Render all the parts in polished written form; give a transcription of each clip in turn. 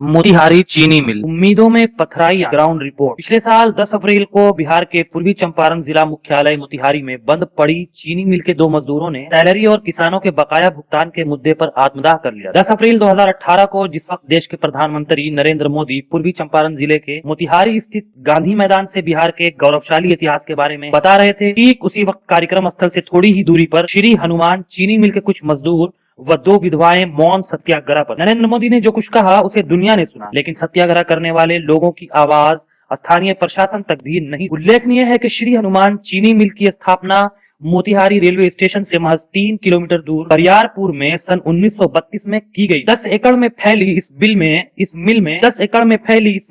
मोतिहारी चीनी मिल उम्मीदों में पथराई। Ground report. पिछले साल 10 अप्रैल को बिहार के पूर्वी चंपारण जिला मुख्यालय मोतिहारी में बंद पड़ी चीनी मिल के दो मजदूरों ने सैलरी और किसानों के बकाया भुगतान के मुद्दे पर आत्मदाह कर लिया। 10 अप्रैल 2018 को, जिस वक्त देश के प्रधानमंत्री नरेंद्र मोदी पूर्वी चंपारण जिले के मोतिहारी स्थित गांधी मैदान से बिहार के गौरवशाली इतिहास के बारे में बता रहे थे, ठीक उसी वक्त कार्यक्रम स्थल से थोड़ी ही दूरी पर श्री हनुमान चीनी मिल के कुछ मजदूर व दो विधवाएं मौन सत्याग्रह पर। नरेंद्र मोदी ने जो कुछ कहा उसे दुनिया ने सुना, लेकिन सत्याग्रह करने वाले लोगों की आवाज स्थानीय प्रशासन तक भी नहीं। उल्लेखनीय है कि श्री हनुमान चीनी मिल की स्थापना मोतिहारी रेलवे स्टेशन से महज 3 किलोमीटर दूर बरियारपुर में सन 1932 में की गई। 10 एकड़ में फैली इस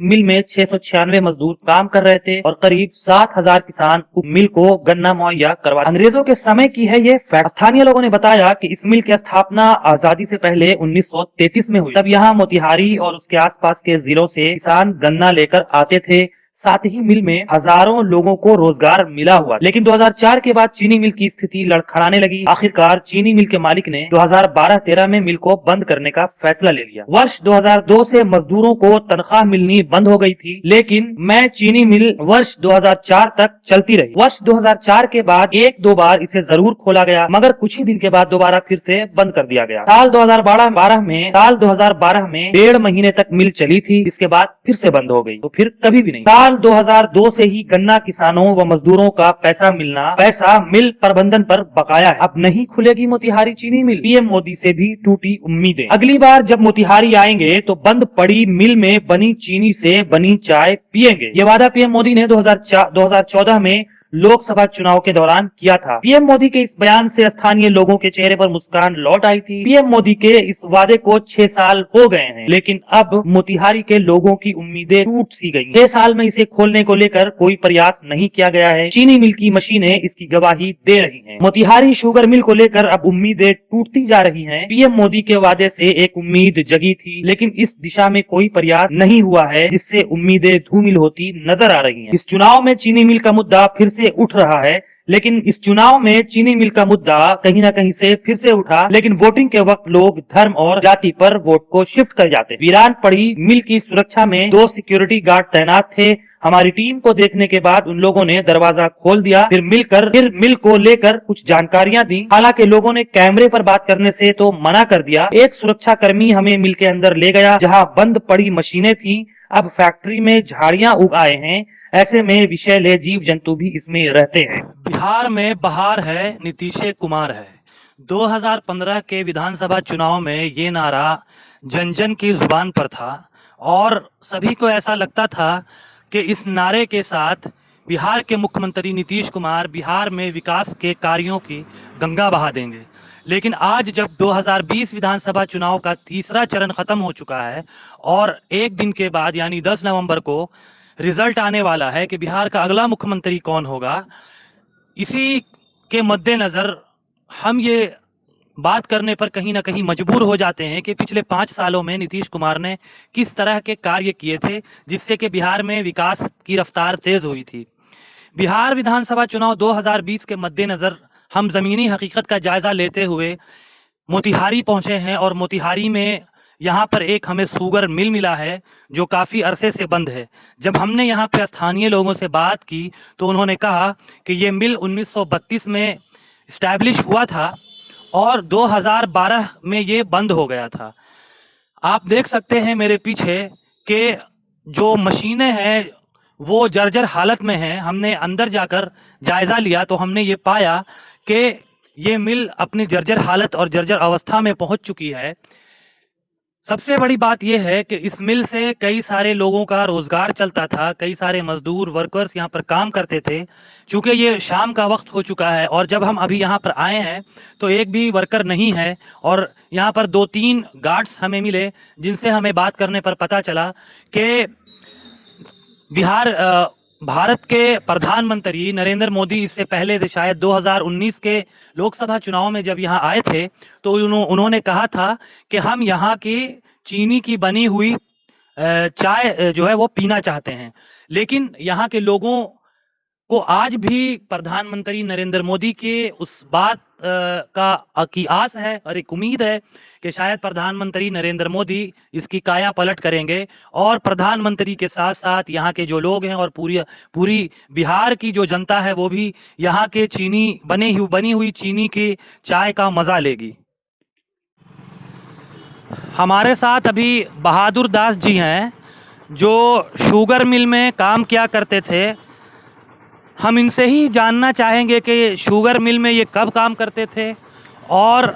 मिल में 696 मजदूर काम कर रहे थे और करीब 7,000 किसान मिल को गन्ना मुहैया करवा। अंग्रेजों के समय की है ये फैक्ट। स्थानीय लोगों ने बताया कि इस मिल की स्थापना आजादी से पहले 1933 में हुई। तब यहाँ मोतिहारी और उसके आसपास के जिलों से किसान गन्ना लेकर आते थे, साथ ही मिल में हजारों लोगों को रोजगार मिला हुआ। लेकिन 2004 के बाद चीनी मिल की स्थिति लड़खड़ाने लगी। आखिरकार चीनी मिल के मालिक ने 2012-13 में मिल को बंद करने का फैसला ले लिया। वर्ष 2002 से मजदूरों को तनख्वाह मिलनी बंद हो गई थी, लेकिन मैं चीनी मिल वर्ष 2004 तक चलती रही। वर्ष 2004 के बाद एक दो बार इसे जरूर खोला गया, मगर कुछ ही दिन के बाद दोबारा फिर से बंद कर दिया गया। साल 2012 में 1.5 महीने तक मिल चली थी, इसके बाद फिर से बंद हो गई, तो फिर कभी भी नहीं। साल 2002 से ही गन्ना किसानों व मजदूरों का पैसा मिल प्रबंधन पर बकाया है। अब नहीं खुलेगी मोतिहारी चीनी मिल। पीएम मोदी से भी टूटी उम्मीदें। अगली बार जब मोतिहारी आएंगे तो बंद पड़ी मिल में बनी चीनी से बनी चाय पिएंगे। ये वादा पीएम मोदी ने 2014 में लोकसभा चुनाव के दौरान किया था। पीएम मोदी के इस बयान से स्थानीय लोगों के चेहरे पर मुस्कान लौट आई थी। पीएम मोदी के इस वादे को 6 साल हो गए हैं, लेकिन अब मोतिहारी के लोगों की उम्मीदें टूट सी गई। 6 साल में इसे खोलने को लेकर कोई प्रयास नहीं किया गया है। चीनी मिल की मशीनें इसकी गवाही दे रही हैं। मोतिहारी शुगर मिल को लेकर अब उम्मीदें टूटती जा रही हैं। पीएम मोदी के वादे से एक उम्मीद जगी थी, लेकिन इस दिशा में कोई प्रयास नहीं हुआ है, जिससे उम्मीदें धूमिल होती नजर आ रही हैं। इस चुनाव में चीनी मिल का मुद्दा फिर से उठ रहा है, लेकिन इस चुनाव में चीनी मिल का मुद्दा कहीं न कहीं से फिर से उठा, लेकिन वोटिंग के वक्त लोग धर्म और जाति पर वोट को शिफ्ट कर जाते। वीरान पड़ी मिल की सुरक्षा में 2 सिक्योरिटी गार्ड तैनात थे। हमारी टीम को देखने के बाद उन लोगों ने दरवाजा खोल दिया, फिर मिल को लेकर कुछ जानकारियां दी। हालांकि लोगों ने कैमरे पर बात करने से तो मना कर दिया। एक सुरक्षा कर्मी हमें मिल के अंदर ले गया, जहां बंद पड़ी मशीनें थी। अब फैक्ट्री में झाड़ियां उग आए हैं, ऐसे में विषैले जीव जंतु भी इसमें रहते हैं। बिहार में बहार है, नीतीश कुमार है। 2015 के विधानसभा चुनाव में ये नारा जन जन की जुबान पर था और सभी को ऐसा लगता था कि इस नारे के साथ बिहार के मुख्यमंत्री नीतीश कुमार बिहार में विकास के कार्यों की गंगा बहा देंगे। लेकिन आज जब 2020 विधानसभा चुनाव का तीसरा चरण खत्म हो चुका है और एक दिन के बाद यानी 10 नवंबर को रिजल्ट आने वाला है कि बिहार का अगला मुख्यमंत्री कौन होगा, इसी के मद्देनजर हम ये बात करने पर कहीं ना कहीं मजबूर हो जाते हैं कि पिछले 5 सालों में नीतीश कुमार ने किस तरह के कार्य किए थे जिससे कि बिहार में विकास की रफ्तार तेज हुई थी। बिहार विधानसभा चुनाव 2020 के मद्देनजर हम ज़मीनी हकीकत का जायज़ा लेते हुए मोतिहारी पहुंचे हैं और मोतिहारी में यहाँ पर एक हमें शुगर मिल मिला है जो काफ़ी अरसे से बंद है। जब हमने यहाँ पे स्थानीय लोगों से बात की तो उन्होंने कहा कि ये मिल 1932 में इस्टेब्लिश हुआ था और 2012 में ये बंद हो गया था। आप देख सकते हैं मेरे पीछे कि जो मशीनें हैं वो जर्जर हालत में हैं। हमने अंदर जाकर जायज़ा लिया तो हमने ये पाया कि ये मिल अपनी जर्जर हालत और जर्जर अवस्था में पहुंच चुकी है। सबसे बड़ी बात यह है कि इस मिल से कई सारे लोगों का रोजगार चलता था, कई सारे मजदूर वर्कर्स यहाँ पर काम करते थे। चूँकि ये शाम का वक्त हो चुका है और जब हम अभी यहाँ पर आए हैं तो एक भी वर्कर नहीं है और यहाँ पर 2-3 गार्ड्स हमें मिले जिनसे हमें बात करने पर पता चला कि भारत के प्रधानमंत्री नरेंद्र मोदी इससे पहले शायद 2019 के लोकसभा चुनाव में जब यहाँ आए थे तो उन्होंने कहा था कि हम यहाँ की चीनी की बनी हुई चाय जो है वो पीना चाहते हैं। लेकिन यहाँ के लोगों को आज भी प्रधानमंत्री नरेंद्र मोदी के उस बात की आस है और एक उम्मीद है कि शायद प्रधानमंत्री नरेंद्र मोदी इसकी काया पलट करेंगे और प्रधानमंत्री के साथ साथ यहाँ के जो लोग हैं और पूरी बिहार की जो जनता है वो भी यहाँ के बनी हुई चीनी के चाय का मज़ा लेगी। हमारे साथ अभी बहादुर दास जी हैं जो शुगर मिल में काम किया करते थे। हम इनसे ही जानना चाहेंगे कि शुगर मिल में ये कब काम करते थे और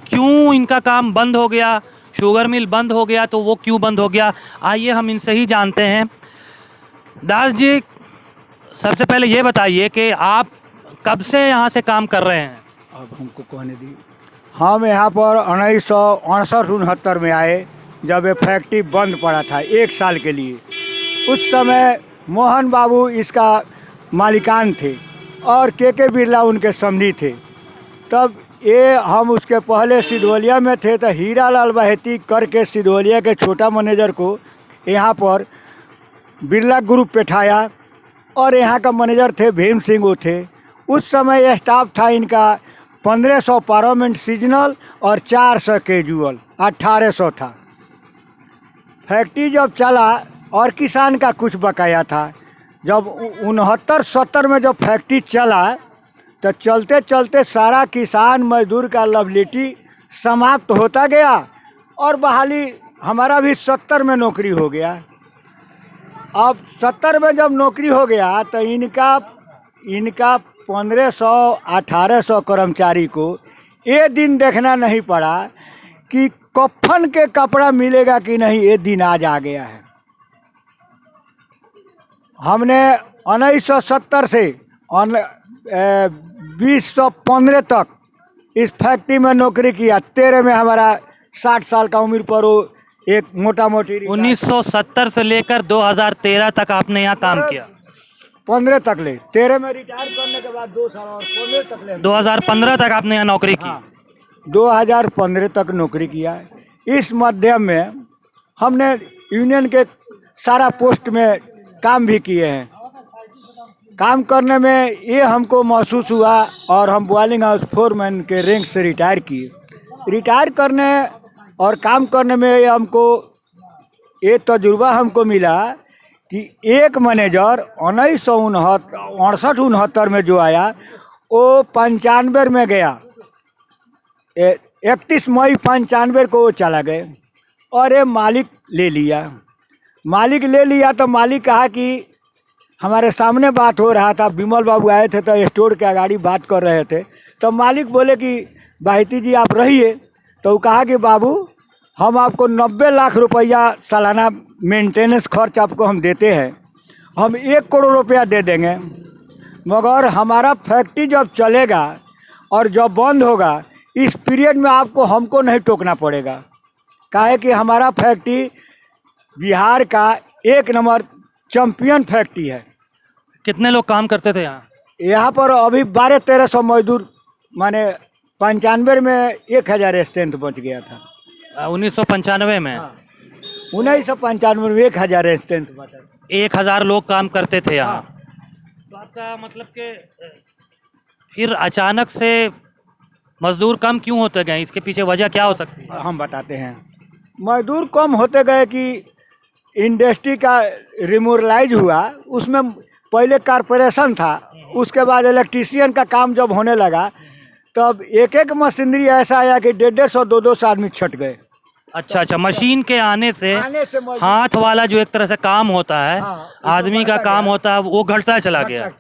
क्यों इनका काम बंद हो गया। शुगर मिल बंद हो गया तो वो क्यों बंद हो गया, आइए हम इनसे ही जानते हैं। दास जी, सबसे पहले ये बताइए कि आप कब से यहाँ से काम कर रहे हैं? अब हमको कहने दी। हम यहाँ पर 1969-69 में आए जब ये फैक्ट्री बंद पड़ा था 1 साल के लिए। उस समय मोहन बाबू इसका मालिकान थे और के बिरला उनके समधी थे। तब ये हम उसके पहले सिद्धवलिया में थे तो हीरालाल बहेती करके सिद्धवलिया के छोटा मैनेजर को यहाँ पर बिरला ग्रुप बैठाया और यहाँ का मैनेजर थे भीम सिंह वो थे। उस समय यह स्टाफ था इनका 1500 परमानेंट सीजनल और 400 कैजुअल, 1800 था। फैक्ट्री जब चला और किसान का कुछ बकाया था। जब 69-70 में जब फैक्ट्री चला तो चलते चलते सारा किसान मजदूर का लवलिटी समाप्त होता गया और बहाली हमारा भी 70 में नौकरी हो गया। अब 70 में जब नौकरी हो गया तो इनका 1500-1800 कर्मचारी को ये दिन देखना नहीं पड़ा कि कफन के कपड़ा मिलेगा कि नहीं। ये दिन आज आ गया है। हमने 1970 से 2015 तक इस फैक्ट्री में नौकरी किया। 13 में हमारा 60 साल का उम्र पर वो एक मोटा मोटी 1970 से लेकर 2013 तक आपने यहाँ काम किया? 15 तक ले, 13 में रिटायर करने के बाद 2 साल और 15 तक ले। 2015 तक आपने यहाँ नौकरी की? हाँ, 2015 तक नौकरी किया। इस मध्यम में हमने यूनियन के सारा पोस्ट में काम भी किए हैं। काम करने में ये हमको महसूस हुआ और हम बॉयलिंग हाउस फोरमैन के रैंक से रिटायर किए। रिटायर करने और काम करने में ये तजुर्बा हमको मिला कि एक मैनेजर 1969-69 में जो आया वो 95 में गया। 31 मई 95 को वो चला गए और ये मालिक ले लिया तो मालिक कहा कि हमारे सामने बात हो रहा था। विमल बाबू आए थे तो स्टोर के अगाड़ी बात कर रहे थे तो मालिक बोले कि बाहिती जी आप रहिए। तो वो कहा कि बाबू हम आपको 90 लाख रुपया सालाना मेंटेनेंस खर्च आपको हम देते हैं, हम 1 करोड़ रुपया दे देंगे, मगर हमारा फैक्ट्री जब चलेगा और जब बंद होगा इस पीरियड में आपको हमको नहीं टोकना पड़ेगा। काहे कि हमारा फैक्ट्री बिहार का 1 नंबर चैंपियन फैक्ट्री है। कितने लोग काम करते थे यहाँ? यहाँ पर अभी 1200-1300 मजदूर, माने 95 में 1000 स्ट्रेंथ बच गया था। 1995 में? 1995 में 1000 स्ट्रेंथ बचा। 1000 लोग काम करते थे यहाँ। तो आपका मतलब कि फिर अचानक से मजदूर कम क्यों होते गए, इसके पीछे वजह क्या हो सकती है? हम बताते हैं। मजदूर कम होते गए कि इंडस्ट्री का रिमोरलाइज हुआ। उसमें पहले कारपोरेशन था, उसके बाद इलेक्ट्रीशियन का काम जब होने लगा तब एक मशीनरी ऐसा आया कि 150-200 आदमी छट गए। अच्छा, मशीन के आने से हाथ वाला जो एक तरह से काम होता है, आदमी का काम होता है, वो घटता चला गया।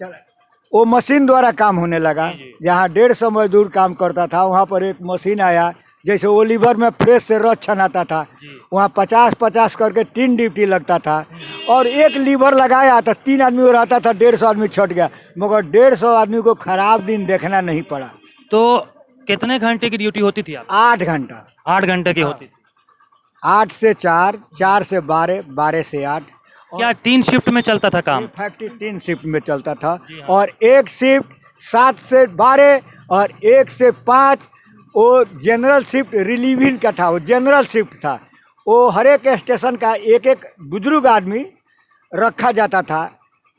वो मशीन द्वारा काम होने लगा। जहाँ 150 मजदूर काम करता था वहाँ पर एक मशीन आया। जैसे ओलिवर में फ्रेश से रस छनाता था, वहाँ 50-50 करके 3 ड्यूटी लगता था और एक लीवर लगाया तो 3 आदमी वो रहता था, 150 आदमी छट गया। मगर 150 आदमी को खराब दिन देखना नहीं पड़ा। तो कितने घंटे की ड्यूटी होती थी आप? 8 घंटा। 8 घंटे की होती थी? 8 से 4, 4 से 12, 12 से 8। क्या 3 शिफ्ट में चलता था काम? फैक्ट्री 3 शिफ्ट में चलता था और एक शिफ्ट 7 से 12 और 1 से 5 वो जनरल शिफ्ट रिलीविंग का था। वो जनरल शिफ्ट था। वो हर एक स्टेशन का एक बुजुर्ग आदमी रखा जाता था।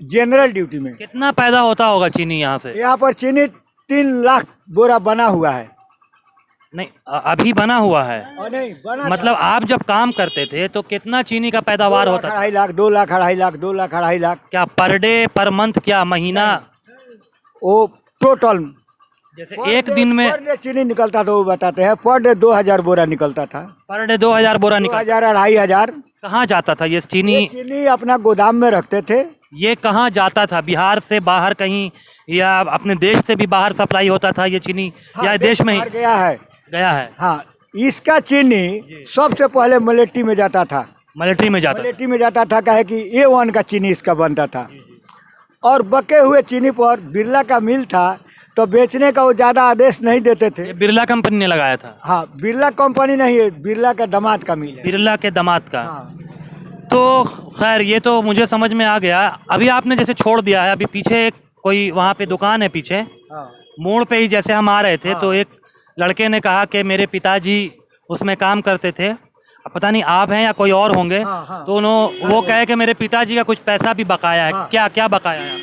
जनरल ड्यूटी में। कितना पैदा होता होगा चीनी यहाँ से? यहाँ पर चीनी 3 लाख बोरा बना हुआ है। नहीं, अभी बना हुआ है? और नहीं बना मतलब आप जब काम करते थे तो कितना चीनी का पैदावार होता था? 2 लाख 2 लाख 2.5 लाख 2 लाख 2.5 लाख। क्या पर डे, पर मंथ, क्या महीना? वो टोटल जैसे एक दिन में पर डे चीनी निकलता था, वो बताते हैं पर डे 2000 बोरा निकलता था। पर डे 2000 बोरा निकल? 2000 2.5 कहाँ जाता था ये ये चीनी? चीनी अपना गोदाम में रखते थे। ये कहाँ जाता था? बिहार से बाहर कहीं या अपने देश से भी बाहर सप्लाई होता था ये चीनी, या देश में ही बाहर गया है? गया है? हाँ, इसका चीनी सबसे पहले मलेट्टी में जाता था। मिलिट्री में जाता था। मलेट्टी में जाता था, काहे कि A1 का चीनी इसका बनता था। और बके हुए चीनी पर बिरला का मिल था, तो बेचने का वो ज़्यादा आदेश नहीं देते थे। ये बिरला कंपनी ने लगाया था? हाँ, बिरला कंपनी नहीं है, बिरला का दामाद का मिल है। बिरला के दामाद का? हाँ, तो खैर ये तो मुझे समझ में आ गया। अभी आपने जैसे छोड़ दिया है, अभी पीछे एक कोई वहाँ पे दुकान है पीछे, हाँ, मोड़ पे ही जैसे हम आ रहे थे हाँ। तो एक लड़के ने कहा कि मेरे पिताजी उसमें काम करते थे। अब पता नहीं आप हैं या कोई और होंगे। हाँ, हाँ। तो वो कहे कि मेरे पिताजी का कुछ पैसा भी बकाया है। हाँ। क्या क्या बकाया है?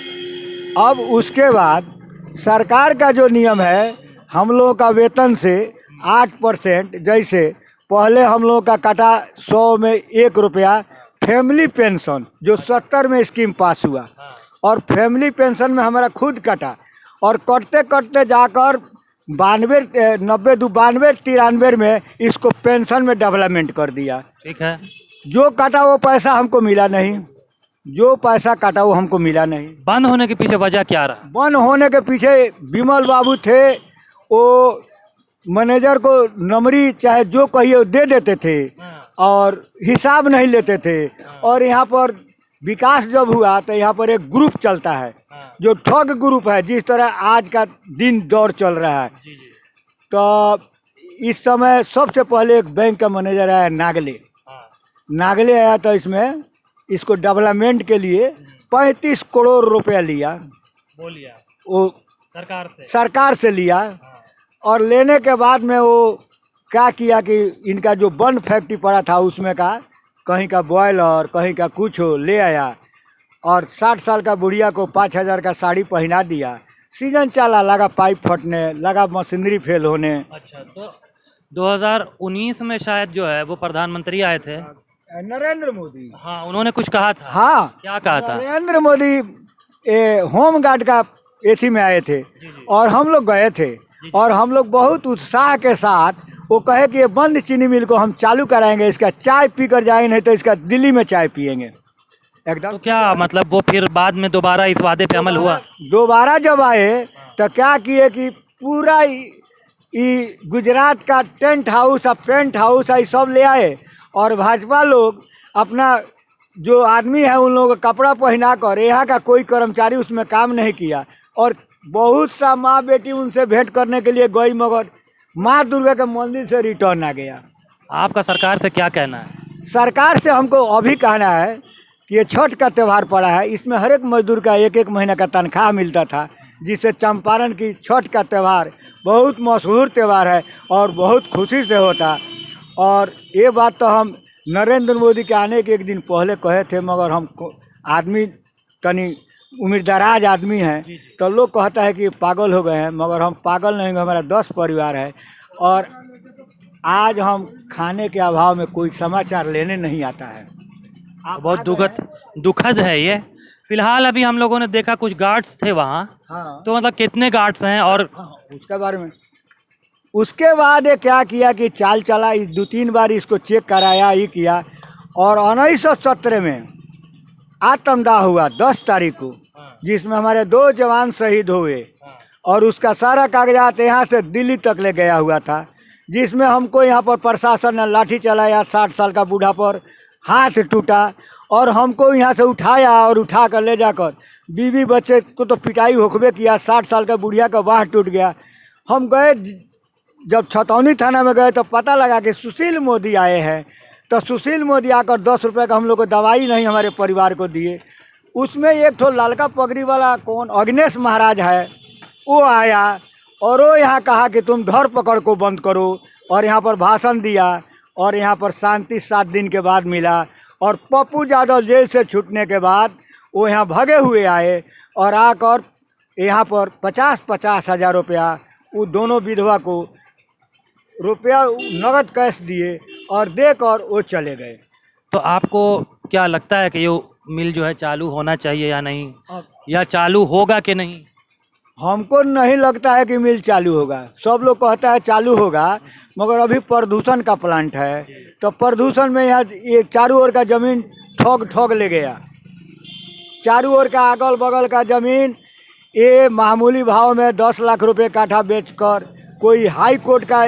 अब उसके बाद सरकार का जो नियम है, हम लोगों का वेतन से 8%, जैसे पहले हम लोगों का कटा 100 में 1 रुपया फैमिली पेंशन, जो 70 में स्कीम पास हुआ, और फैमिली पेंशन में हमारा खुद कटा, और कटते कटते जाकर 92 90 92 93 में इसको पेंशन में डेवलपमेंट कर दिया। ठीक है। जो कटा वो पैसा हमको मिला नहीं, जो पैसा कटा वो हमको मिला नहीं। बंद होने के पीछे वजह क्या रहा? बंद होने के पीछे विमल बाबू थे, वो मैनेजर को नमरी चाहे जो कहिए वो दे देते थे, और हिसाब नहीं लेते थे। और यहाँ पर विकास जब हुआ तो यहाँ पर एक ग्रुप चलता है, जो ठग ग्रुप है, जिस तरह आज का दिन दौर चल रहा है। तो इस समय सबसे पहले एक बैंक का मैनेजर आया, नागले आया, तो इसमें इसको डेवलपमेंट के लिए 35 करोड़ रुपया लिया, बोलिए वो सरकार से लिया। और लेने के बाद में वो क्या किया कि इनका जो बन फैक्ट्री पड़ा था उसमें का कहीं का बॉयलर, कहीं का कुछ हो ले आया, और 60 साल का बुढ़िया को 5000 का साड़ी पहना दिया। सीजन चला, लगा पाइप फटने लगा, मशीनरी फेल होने। अच्छा, तो 2019 में शायद जो है वो प्रधानमंत्री आए थे, नरेंद्र मोदी। हाँ, उन्होंने कुछ कहा था। हाँ, क्या कहा था? नरेंद्र मोदी होम गार्ड का एथी में आए थे, और हम लोग गए थे, और हम लोग बहुत उत्साह के साथ वो कहे कि ये बंद चीनी मिल को हम चालू कराएंगे, इसका चाय पी कर जाएंगे, नहीं तो इसका दिल्ली में चाय पियेंगे एकदम। तो क्या मतलब वो फिर बाद में दोबारा इस वादे पे अमल हुआ? दोबारा जब आए तो क्या किए कि पूरा गुजरात का टेंट हाउस और पेंट हाउस ये सब ले आए, और भाजपा लोग अपना जो आदमी है उन लोगों को कपड़ा पहना कर, यहाँ का कोई कर्मचारी उसमें काम नहीं किया, और बहुत सा माँ बेटी उनसे भेंट करने के लिए गई, मगर माँ दुर्गा के मंदिर से रिटर्न आ गया। आपका सरकार से क्या कहना है? सरकार से हमको अभी कहना है कि ये छठ का त्यौहार पड़ा है, इसमें हर एक मजदूर का 1-1 महीना का तनख्वाह मिलता था, जिससे चंपारण की छठ का त्यौहार बहुत मशहूर त्यौहार है और बहुत खुशी से होता। और ये बात तो हम नरेंद्र मोदी के आने के एक दिन पहले कहे थे, मगर हम आदमी तनी उम्रदराज आदमी हैं, तो लोग कहता है कि पागल हो गए हैं, मगर हम पागल नहीं हैं। हमारा 10 परिवार है, और आज हम खाने के अभाव में कोई समाचार लेने नहीं आता है। बहुत दुखद है ये। फिलहाल अभी हम लोगों ने देखा कुछ गार्ड्स थे वहाँ। हाँ, तो मतलब कितने गार्ड्स हैं? और उसके बारे में उसके बाद ये क्या किया कि चाल चला, 2-3 बार इसको चेक कराया, ये किया। और 1917 में आत्मदाह हुआ 10 तारीख को, जिसमें हमारे 2 जवान शहीद हुए, और उसका सारा कागजात यहाँ से दिल्ली तक ले गया हुआ था, जिसमें हमको यहाँ पर प्रशासन ने लाठी चलाया, 60 साल का बूढ़ा पर हाथ टूटा, और हमको यहाँ से उठाया और उठा कर ले जाकर बीवी बच्चे को तो पिटाई होकबे किया, 60 साल का बुढ़िया का बाँह टूट गया। हम गए, जब छतौनी थाना में गए तो पता लगा कि सुशील मोदी आए हैं। तो सुशील मोदी आकर 10 रुपये का हम लोग को दवाई नहीं हमारे परिवार को दिए। उसमें एक ठो लड़का पगड़ी वाला कौन अग्नेश महाराज है, वो आया, और वो यहाँ कहा कि तुम धर पकड़ को बंद करो, और यहाँ पर भाषण दिया, और यहाँ पर शांति 7 दिन के बाद मिला। और पप्पू यादव जेल से छूटने के बाद वो यहाँ भगे हुए आए और आकर यहाँ पर 50-50 हज़ार रुपया वो दोनों विधवा को रुपया नगद कैश दिए और देकर वो चले गए। तो आपको क्या लगता है कि ये मिल जो है चालू होना चाहिए या नहीं, या चालू होगा कि नहीं? हमको नहीं लगता है कि मिल चालू होगा। सब लोग कहता है चालू होगा, मगर अभी प्रदूषण का प्लांट है, तो प्रदूषण में यहाँ ये चारों ओर का ज़मीन ठग ले गया। चारों ओर का अगल बगल का ज़मीन ये मामूली भाव में 10 लाख रुपए काठा बेचकर, कोई हाई कोर्ट का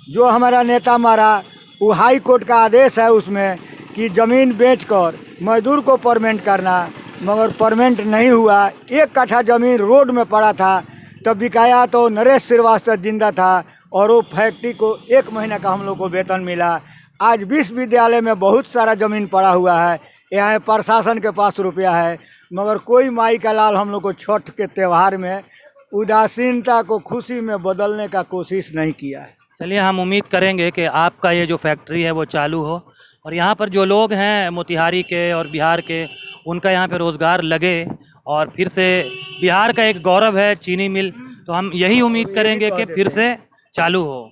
जो हमारा नेता मारा, वो हाई कोर्ट का आदेश है उसमें कि ज़मीन बेचकर मजदूर को परमेंट करना, मगर परमेंट नहीं हुआ। 1 कट्ठा ज़मीन रोड में पड़ा था, तब बिकाया तो नरेश श्रीवास्तव जिंदा था और वो फैक्ट्री को 1 महीना का हम लोग को वेतन मिला। आज विश्वविद्यालय में बहुत सारा ज़मीन पड़ा हुआ है, यहाँ प्रशासन के पास रुपया है, मगर कोई माई का लाल हम लोग को छठ के त्यौहार में उदासीनता को खुशी में बदलने का कोशिश नहीं किया है। चलिए, हम उम्मीद करेंगे कि आपका ये जो फैक्ट्री है वो चालू हो और यहाँ पर जो लोग हैं मोतिहारी के और बिहार के, उनका यहाँ पे रोज़गार लगे और फिर से बिहार का एक गौरव है चीनी मिल, तो हम यही उम्मीद करेंगे कि फिर से चालू हो।